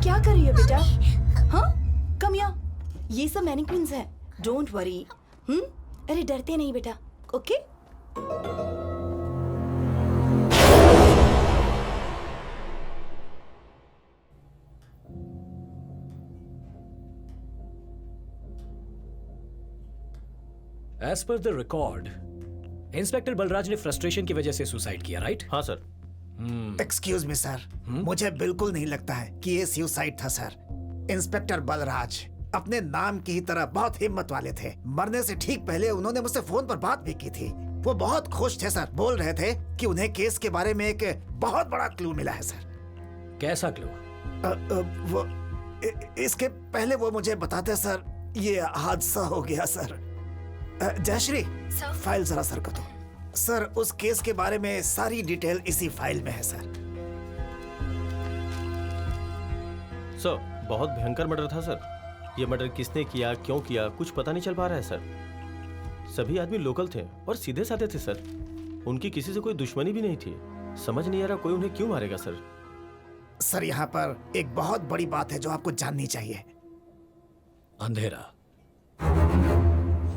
क्या कर रही हो बेटा? हाँ, कम या ये सब मैनिक्विन्स हैं, डोंट वरी। अरे डरते नहीं बेटा, okay? As per the record, inspector Balraj ने फ्रस्ट्रेशन की वजह से सुसाइड किया, राइट? हाँ सर। एक्सक्यूज मी सर, मुझे बिल्कुल नहीं लगता है कि ये सुसाइड था सर। इंस्पेक्टर बलराज अपने नाम की ही तरह बहुत हिम्मत वाले थे। मरने से ठीक पहले उन्होंने मुझसे फोन पर बात भी की थी। वो बहुत खुश थे सर, बोल रहे थे कि उन्हें केस के बारे में एक बहुत बड़ा क्लू मिला है सर। कैसा क्लू? वो इसके पहले वो मुझे बताते सर, ये हादसा हो गया सर। जयश्री, फाइल जरा सर को दो। सर, उस केस के बारे में सारी डिटेल इसी फाइल में है सर। सर, बहुत भयंकर मर्डर था सर। ये मर्डर किसने किया, क्यों किया, कुछ पता नहीं चल पा रहा है सर। सभी आदमी लोकल थे और सीधे साधे थे सर। उनकी किसी से कोई दुश्मनी भी नहीं थी। समझ नहीं आ रहा कोई उन्हें क्यों मारेगा सर। सर, यहाँ पर एक बहुत बड़ी बात है जो आपको जाननी चाहिए। अंधेरा।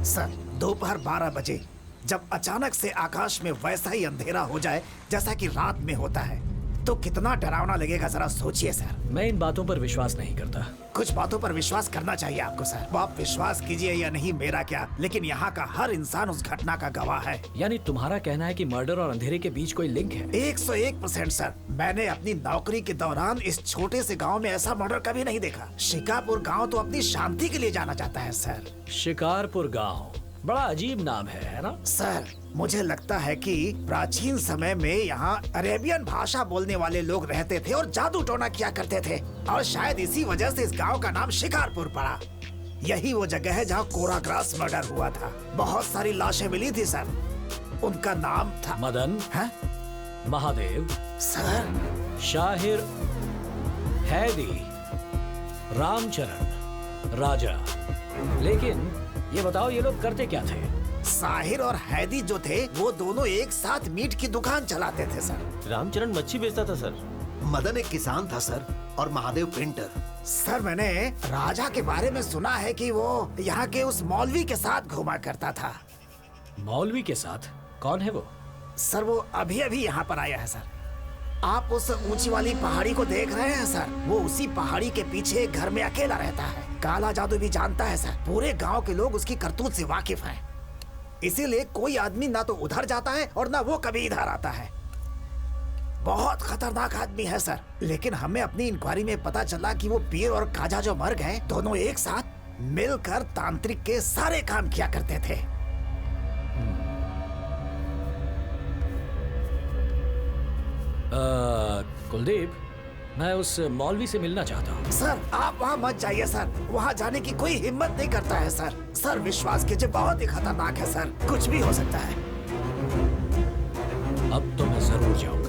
सर, दोपहर 12 बजे जब अचानक से आकाश में वैसा ही अंधेरा हो जाए जैसा कि रात में होता है, तो कितना डरावना लगेगा जरा सोचिए सर। मैं इन बातों पर विश्वास नहीं करता। कुछ बातों पर विश्वास करना चाहिए आपको सर। वो आप विश्वास कीजिए या नहीं, मेरा क्या, लेकिन यहाँ का हर इंसान उस घटना का गवाह है। यानी तुम्हारा कहना है कि मर्डर और अंधेरे के बीच कोई लिंक है? 101% सर। मैंने अपनी नौकरी के दौरान इस छोटे से गांव में ऐसा मर्डर कभी नहीं देखा। शिकारपुर गांव तो अपनी शांति के लिए जाना जाता है सर। शिकारपुर गांव, बड़ा अजीब नाम है ना? सर, मुझे लगता है कि प्राचीन समय में यहाँ अरेबियन भाषा बोलने वाले लोग रहते थे और जादू टोना किया करते थे, और शायद इसी वजह से इस गांव का नाम शिकारपुर पड़ा। यही वो जगह है जहाँ कोराग्रास मर्डर हुआ था। बहुत सारी लाशें मिली थी सर। उनका नाम था मदन, है? महादेव, सर, शाहिर, हैदी, रामचरण, राजा। लेकिन ये बताओ, ये लोग करते क्या थे? साहिर और हैदी जो थे वो दोनों एक साथ मीट की दुकान चलाते थे सर। रामचरण मच्छी बेचता था सर। मदन एक किसान था सर, और महादेव पेंटर। सर, मैंने राजा के बारे में सुना है कि वो यहाँ के उस मौलवी के साथ घूमा करता था। मौलवी के साथ? कौन है वो? सर, वो अभी अभी यहाँ पर आया है सर। आप उस ऊंची वाली पहाड़ी को देख रहे हैं सर? वो उसी पहाड़ी के पीछे एक घर में अकेला रहता है। काला जादू भी जानता है सर। पूरे गांव के लोग उसकी करतूत से वाकिफ हैं। इसीलिए कोई आदमी ना तो उधर जाता है और ना वो कभी इधर आता है। बहुत खतरनाक आदमी है सर। लेकिन हमें अपनी इंक्वायरी में पता चला कि वो पीर और काजा जो मर गए, दोनों एक साथ मिलकर तांत्रिक के सारे काम किया करते थे। कुलदीप, मैं उस मौलवी से मिलना चाहता हूँ। सर, आप वहाँ मत जाइए सर। वहाँ जाने की कोई हिम्मत नहीं करता है सर। सर, विश्वास कीजिए, बहुत ही खतरनाक है सर। कुछ भी हो सकता है। अब तो मैं जरूर जाऊंगा।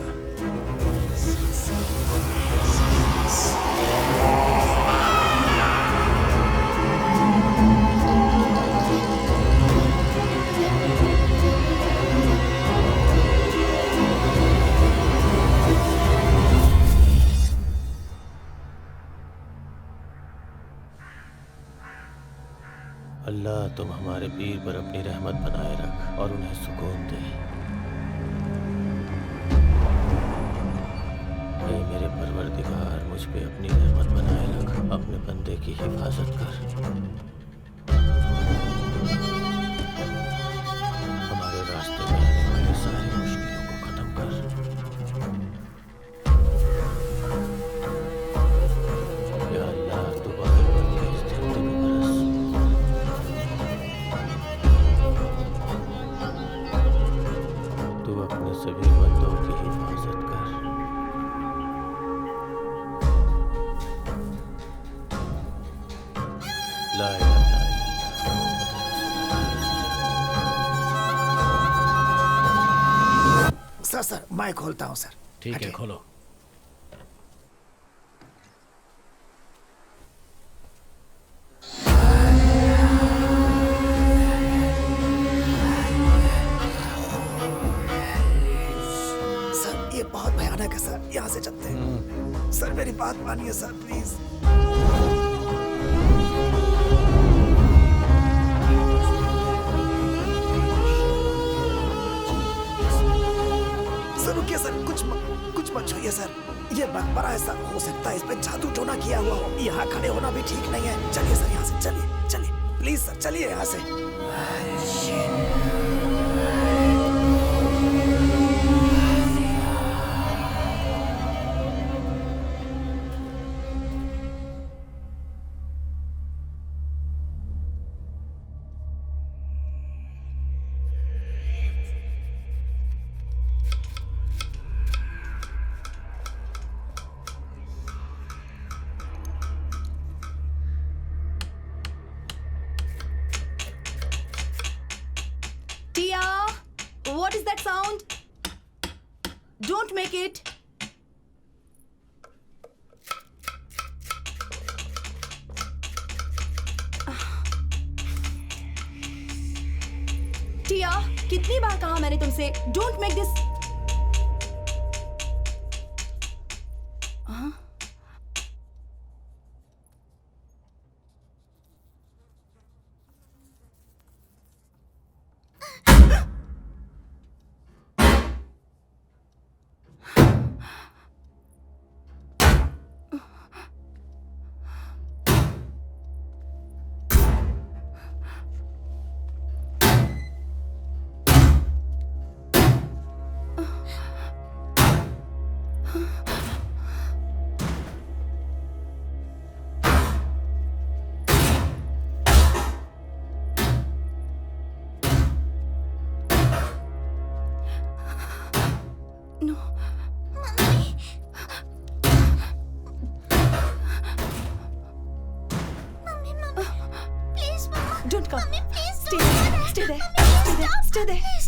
अल्लाह, तुम हमारे पीर पर अपनी रहमत बनाए रख और उन्हें सुकून दे। ऐ मेरे परवरदिगार, मुझ पे अपनी रहमत बनाए रख, अपने बंदे की हिफाजत कर। हमारे रास्ते में आने वाली सारी मुश्किलों को खत्म कर। या अल्लाह, तू बाहर पर इस धरती में बरस। तू अपने सभी बंदों की हिफाजत कर। ला इलाहा इल्लल्लाह। सर, मैं खोलता हूँ सर। ठीक है, खोलो। सर, ये बहुत भयानक है सर। यहाँ से चलते हैं। सर, मेरी बात मानिए सर प्लीज। सर रुकिए सर, कुछ मत छुइए सर। ये मकबरा है सर, हो सकता है इस पे जादू टोना किया हुआ हो। यहाँ खड़े होना भी ठीक नहीं है। चलिए सर यहाँ से, चलिए प्लीज सर, चलिए यहाँ से। Tia, what is that sound? Don't make it. टिया, कितनी बार कहा मैंने तुमसे, don't make this. No. Mummy, please, Mama. Don't come. Mummy, please Stay don't there. do that. Stay there. Mummy, Stay there. stop. Stay there. Please.